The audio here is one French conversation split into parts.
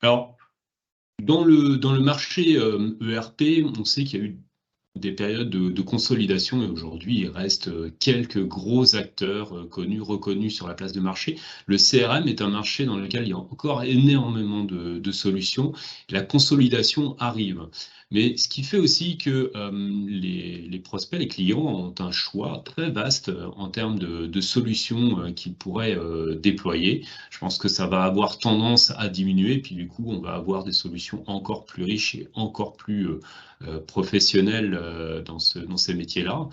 Alors, dans le marché ERP, on sait qu'il y a eu des périodes de consolidation et aujourd'hui, il reste quelques gros acteurs connus, reconnus sur la place de marché. Le CRM est un marché dans lequel il y a encore énormément de solutions. La consolidation arrive. Mais ce qui fait aussi que les prospects, les clients ont un choix très vaste en termes de solutions qu'ils pourraient déployer. Je pense que ça va avoir tendance à diminuer, puis du coup, on va avoir des solutions encore plus riches et encore plus professionnels dans ces métiers-là.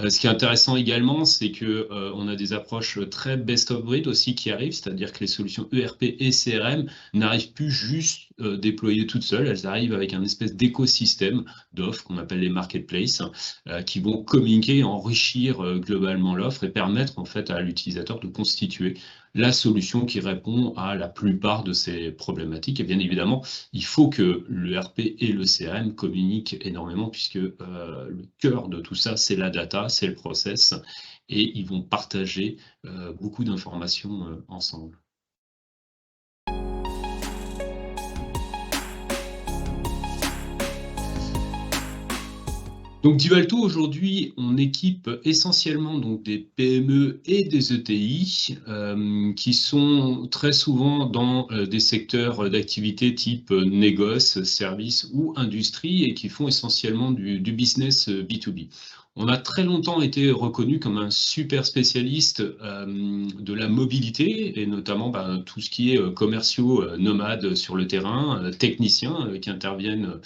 Ce qui est intéressant également, c'est que on a des approches très best of breed aussi qui arrivent, c'est-à-dire que les solutions ERP et CRM n'arrivent plus juste déployées toutes seules, elles arrivent avec un espèce d'écosystème d'offres qu'on appelle les marketplaces, qui vont communiquer, enrichir globalement l'offre et permettre en fait à l'utilisateur de constituer la solution qui répond à la plupart de ces problématiques. Et bien évidemment, il faut que le RP et le CRM communiquent énormément puisque le cœur de tout ça, c'est la data, c'est le process, et ils vont partager beaucoup d'informations ensemble. Donc Divalto, aujourd'hui, on équipe essentiellement donc, des PME et des ETI qui sont très souvent dans des secteurs d'activité type négoce, service ou industrie et qui font essentiellement du business B2B. On a très longtemps été reconnu comme un super spécialiste de la mobilité et notamment tout ce qui est commerciaux nomades sur le terrain, techniciens qui interviennent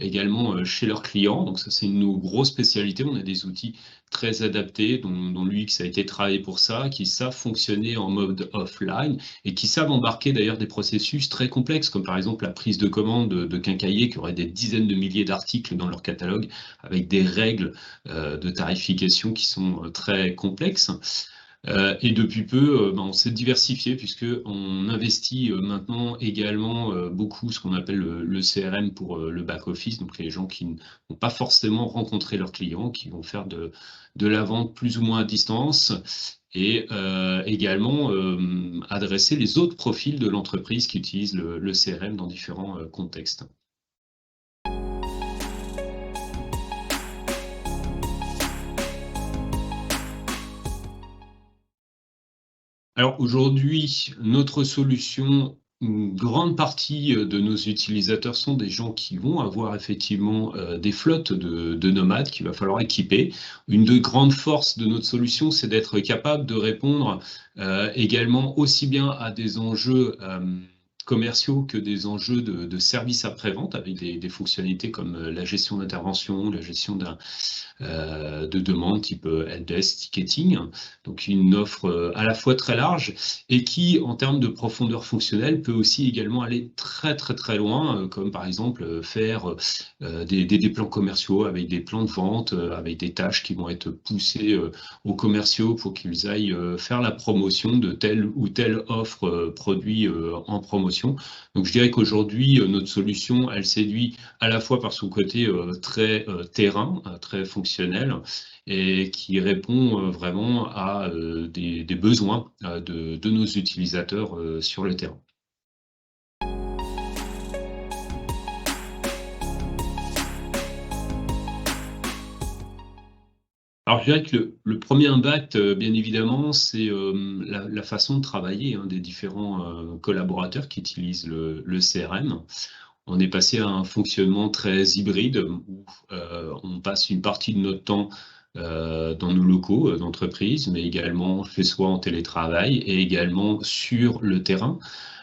également chez leurs clients. Donc ça, c'est une de nos grosses spécialités. On a des outils très adaptés, dont l'UX a été travaillé pour ça, qui savent fonctionner en mode offline et qui savent embarquer d'ailleurs des processus très complexes, comme par exemple la prise de commande de quincailliers qui auraient des dizaines de milliers d'articles dans leur catalogue, avec des règles de tarification qui sont très complexes. Et depuis peu, on s'est diversifié puisqu'on investit maintenant également beaucoup ce qu'on appelle le CRM pour le back-office, donc les gens qui n'ont pas forcément rencontré leurs clients, qui vont faire de la vente plus ou moins à distance, et également adresser les autres profils de l'entreprise qui utilisent le CRM dans différents contextes. Alors aujourd'hui, notre solution, une grande partie de nos utilisateurs sont des gens qui vont avoir effectivement des flottes de nomades qu'il va falloir équiper. Une des grandes forces de notre solution, c'est d'être capable de répondre également aussi bien à des enjeux commerciaux que des enjeux de services après-vente avec des fonctionnalités comme la gestion d'intervention, la gestion de demandes type helpdesk, ticketing. Donc une offre à la fois très large et qui, en termes de profondeur fonctionnelle, peut aussi également aller très très très loin, comme par exemple faire des plans commerciaux avec des plans de vente, avec des tâches qui vont être poussées aux commerciaux pour qu'ils aillent faire la promotion de telle ou telle offre produit en promotion. Donc je dirais qu'aujourd'hui, notre solution, elle séduit à la fois par son côté très terrain, très fonctionnel, et qui répond vraiment à des besoins de nos utilisateurs sur le terrain. Alors, je dirais que le premier impact, bien évidemment, c'est la façon de travailler des différents collaborateurs qui utilisent le CRM. On est passé à un fonctionnement très hybride où on passe une partie de notre temps dans nos locaux d'entreprise, mais également chez soi en télétravail et également sur le terrain.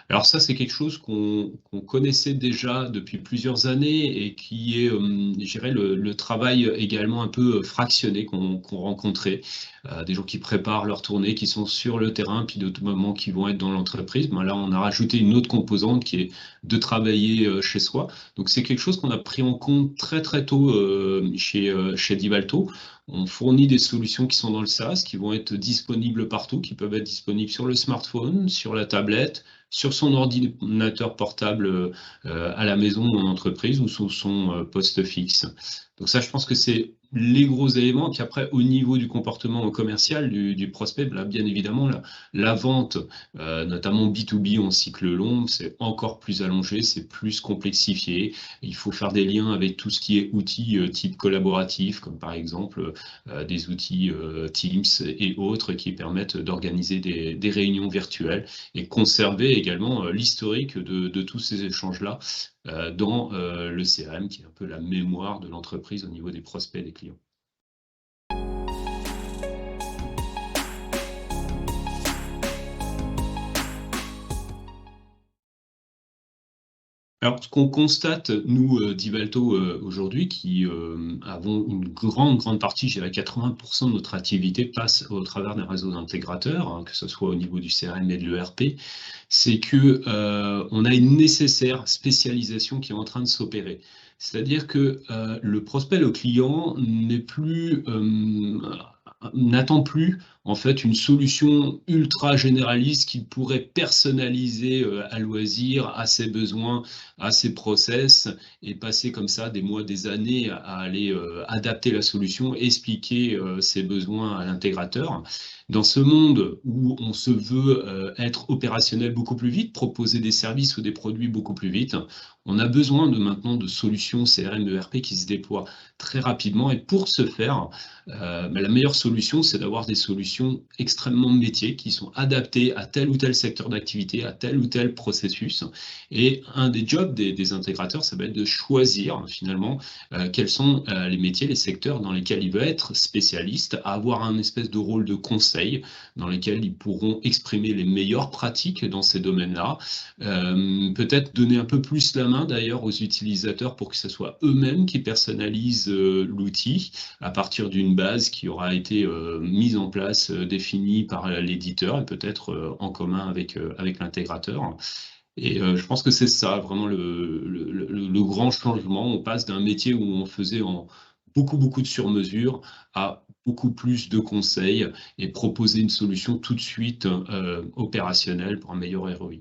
Alors ça, c'est quelque chose qu'on connaissait déjà depuis plusieurs années et qui est, je dirais, le travail également un peu fractionné qu'on rencontrait. Des gens qui préparent leur tournée, qui sont sur le terrain, puis d'autres moments qui vont être dans l'entreprise. Ben là, on a rajouté une autre composante qui est de travailler chez soi. Donc c'est quelque chose qu'on a pris en compte très très tôt chez Divalto. On fournit des solutions qui sont dans le SaaS, qui vont être disponibles partout, qui peuvent être disponibles sur le smartphone, sur la tablette, sur son ordinateur portable à la maison ou en entreprise ou sur son poste fixe. Donc ça, je pense que c'est les gros éléments. Puis après, au niveau du comportement commercial du prospect, là, bien évidemment, la vente, notamment B2B en cycle long, c'est encore plus allongé, c'est plus complexifié. Il faut faire des liens avec tout ce qui est outils type collaboratif, comme par exemple des outils Teams et autres qui permettent d'organiser des réunions virtuelles et conserver également l'historique de tous ces échanges-là dans le CRM, qui est un peu la mémoire de l'entreprise au niveau des prospects et des clients. Alors, ce qu'on constate, nous, d'Ivalto, aujourd'hui, qui avons une grande partie, je dirais 80% de notre activité passe au travers d'un réseau d'intégrateurs, hein, que ce soit au niveau du CRM et de l'ERP, c'est que on a une nécessaire spécialisation qui est en train de s'opérer. C'est-à-dire que le prospect, le client, n'attend plus en fait une solution ultra généraliste qu'il pourrait personnaliser à loisir, à ses besoins, à ses process, et passer comme ça des mois, des années à aller adapter la solution, expliquer ses besoins à l'intégrateur. Dans ce monde où on se veut être opérationnel beaucoup plus vite, proposer des services ou des produits beaucoup plus vite, on a besoin maintenant de solutions CRM, ERP qui se déploient très rapidement. Et pour ce faire, la meilleure solution, c'est d'avoir des solutions extrêmement métiers qui sont adaptées à tel ou tel secteur d'activité, à tel ou tel processus. Et un des jobs des intégrateurs, ça va être de choisir finalement quels sont les métiers, les secteurs dans lesquels il veut être spécialiste, avoir un espèce de rôle de conseil dans lesquels ils pourront exprimer les meilleures pratiques dans ces domaines-là. Peut-être donner un peu plus la main d'ailleurs aux utilisateurs pour que ce soit eux-mêmes qui personnalisent l'outil à partir d'une base qui aura été mise en place, définie par l'éditeur et peut-être en commun avec l'intégrateur. Et je pense que c'est ça vraiment le grand changement. On passe d'un métier où on faisait en beaucoup de sur-mesure à beaucoup plus de conseils et proposer une solution tout de suite opérationnelle pour un meilleur ROI.